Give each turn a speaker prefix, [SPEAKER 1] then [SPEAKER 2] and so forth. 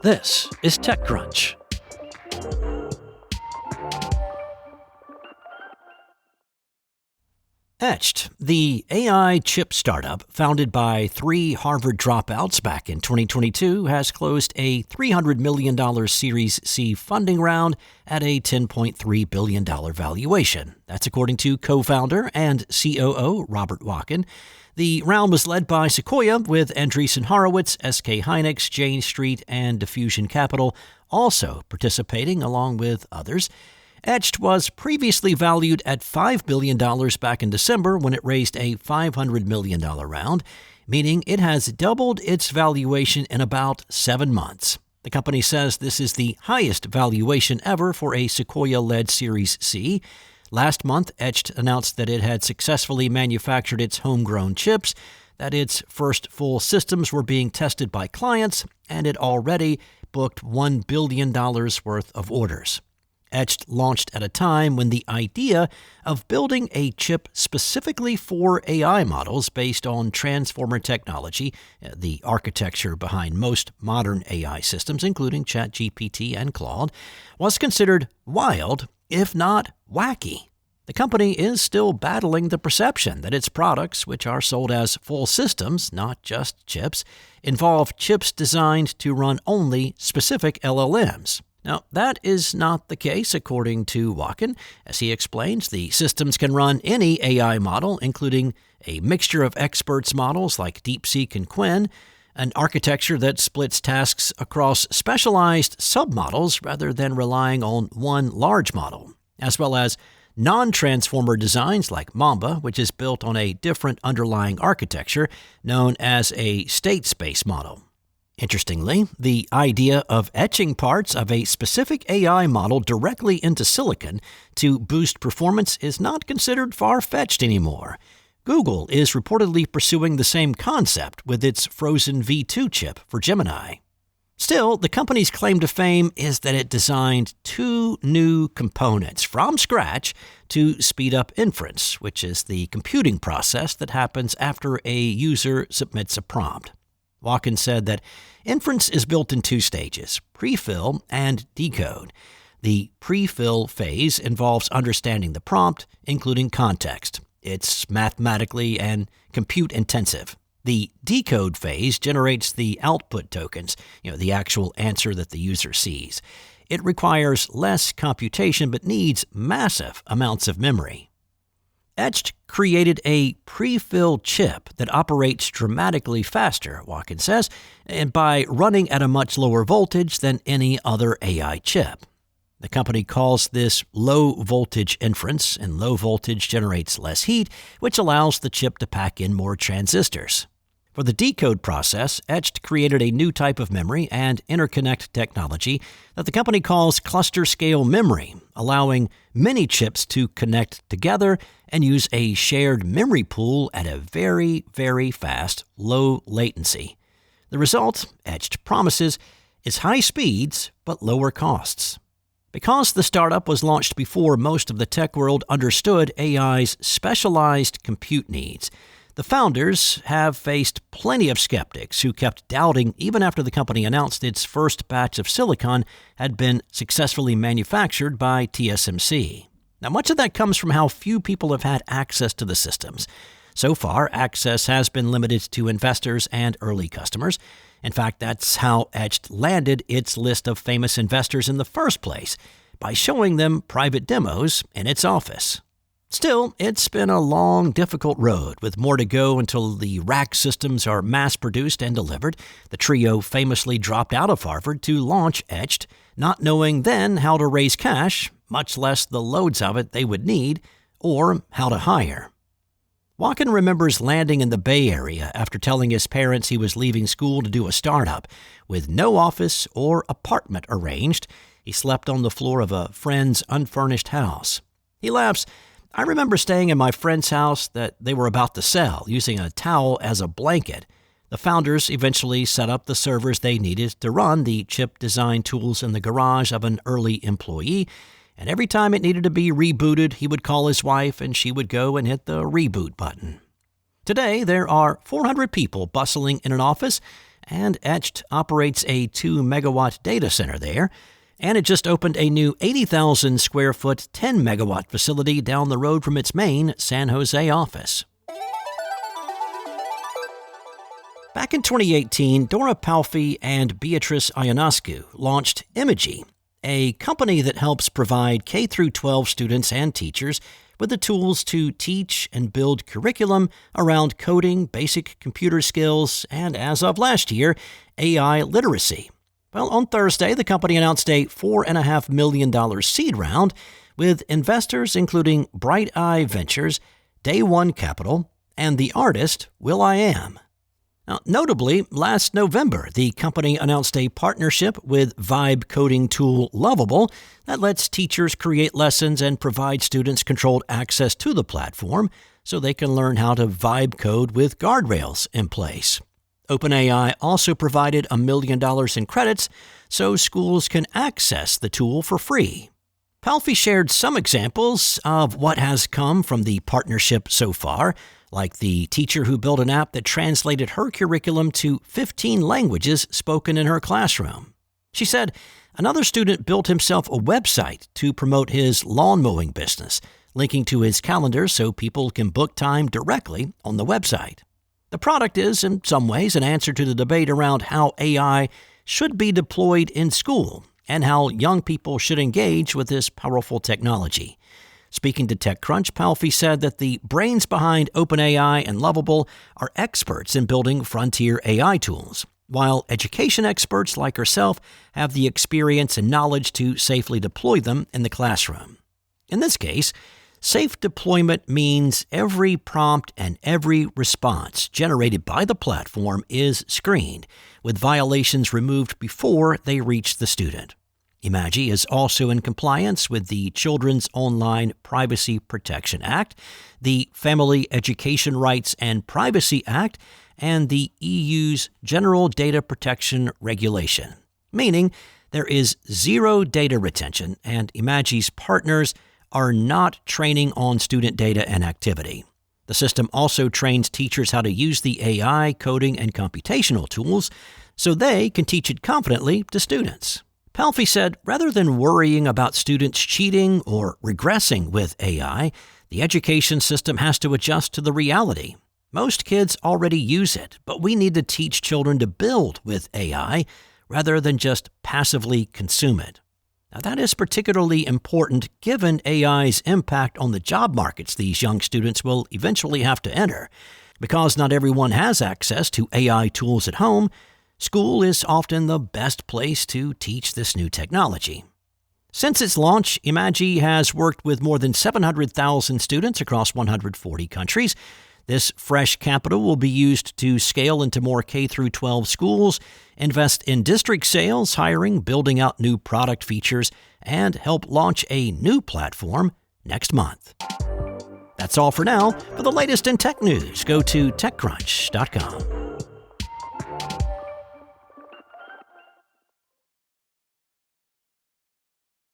[SPEAKER 1] This is TechCrunch. Etched, the AI chip startup founded by 3 Harvard dropouts back in 2022, has closed a $300 million Series C funding round at a $10.3 billion valuation. That's according to co-founder and COO Robert Walken. The round was led by Sequoia, with Andreessen Horowitz, SK Hynix, Jane Street, and Diffusion Capital also participating along with others. Etched was previously valued at $5 billion back in December when it raised a $500 million round, meaning it has doubled its valuation in about 7 months. The company says this is the highest valuation ever for a Sequoia-led Series C. Last month, Etched announced that it had successfully manufactured its homegrown chips, that its first full systems were being tested by clients, and it already booked $1 billion worth of orders. Etched launched at a time when the idea of building a chip specifically for AI models based on transformer technology, the architecture behind most modern AI systems, including ChatGPT and Claude, was considered wild, if not wacky. The company is still battling the perception that its products, which are sold as full systems, not just chips, involve chips designed to run only specific LLMs. Now, that is not the case, according to Walken. As he explains, the systems can run any AI model, including a mixture of experts models like DeepSeek and Qwen, an architecture that splits tasks across specialized submodels rather than relying on one large model, as well as non-transformer designs like Mamba, which is built on a different underlying architecture known as a state space model. Interestingly, the idea of etching parts of a specific AI model directly into silicon to boost performance is not considered far-fetched anymore. Google is reportedly pursuing the same concept with its Frozen V2 chip for Gemini. Still, the company's claim to fame is that it designed 2 new components from scratch to speed up inference, which is the computing process that happens after a user submits a prompt. Walken said that inference is built in 2 stages, prefill and decode. The prefill phase involves understanding the prompt, including context. It's mathematically and compute intensive. The decode phase generates the output tokens, the actual answer that the user sees. It requires less computation but needs massive amounts of memory. Etched created a pre-filled chip that operates dramatically faster, Walken says, and by running at a much lower voltage than any other AI chip. The company calls this low-voltage inference, and low voltage generates less heat, which allows the chip to pack in more transistors. For the decode process, Etched created a new type of memory and interconnect technology that the company calls cluster-scale memory, allowing many chips to connect together and use a shared memory pool at a very, very fast, low latency. The result, Etched promises, is high speeds but lower costs. Because the startup was launched before most of the tech world understood AI's specialized compute needs, the founders have faced plenty of skeptics who kept doubting even after the company announced its first batch of silicon had been successfully manufactured by TSMC. Now, much of that comes from how few people have had access to the systems. So far, access has been limited to investors and early customers. In fact, that's how Etched landed its list of famous investors in the first place, by showing them private demos in its office. Still, it's been a long, difficult road, with more to go until the rack systems are mass-produced and delivered. The trio famously dropped out of Harvard to launch Etched, not knowing then how to raise cash, much less the loads of it they would need, or how to hire. Walken remembers landing in the Bay Area after telling his parents he was leaving school to do a startup. With no office or apartment arranged, he slept on the floor of a friend's unfurnished house. He laughs, "I remember staying in my friend's house that they were about to sell, using a towel as a blanket. The founders eventually set up the servers they needed to run the chip design tools in the garage of an early employee, and every time it needed to be rebooted, he would call his wife and she would go and hit the reboot button." Today, there are 400 people bustling in an office, and Etched operates a 2-megawatt data center there, and it just opened a new 80,000 square foot 10-megawatt facility down the road from its main San Jose office. Back in 2018, Dora Palfi and Beatrice Ionescu launched Imagi, a company that helps provide K-12 students and teachers with the tools to teach and build curriculum around coding, basic computer skills, and as of last year, AI literacy. Well, on Thursday, the company announced a $4.5 million seed round with investors including Brighteye Ventures, Day One Capital, and the artist Wil.i.am. Now, notably, last November, the company announced a partnership with vibe coding tool Lovable that lets teachers create lessons and provide students controlled access to the platform so they can learn how to vibe code with guardrails in place. OpenAI also provided $1 million in credits so schools can access the tool for free. Palfi shared some examples of what has come from the partnership so far, like the teacher who built an app that translated her curriculum to 15 languages spoken in her classroom. She said another student built himself a website to promote his lawn mowing business, linking to his calendar so people can book time directly on the website. The product is, in some ways, an answer to the debate around how AI should be deployed in school and how young people should engage with this powerful technology. Speaking to TechCrunch, Palfi said that the brains behind OpenAI and Lovable are experts in building frontier AI tools, while education experts like herself have the experience and knowledge to safely deploy them in the classroom. In this case, safe deployment means every prompt and every response generated by the platform is screened, with violations removed before they reach the student. Imagi is also in compliance with the Children's Online Privacy Protection Act, the Family Education Rights and Privacy Act, and the EU's General Data Protection Regulation, meaning there is zero data retention and Imagi's partners are not training on student data and activity. The system also trains teachers how to use the AI, coding, and computational tools so they can teach it confidently to students. Palfi said rather than worrying about students cheating or regressing with AI, the education system has to adjust to the reality. Most kids already use it, but we need to teach children to build with AI rather than just passively consume it. Now, that is particularly important given AI's impact on the job markets these young students will eventually have to enter. Because not everyone has access to AI tools at home, school is often the best place to teach this new technology. Since its launch, Imagi has worked with more than 700,000 students across 140 countries. This fresh capital will be used to scale into more K-12 schools, invest in district sales, hiring, building out new product features, and help launch a new platform next month. That's all for now. For the latest in tech news, go to TechCrunch.com.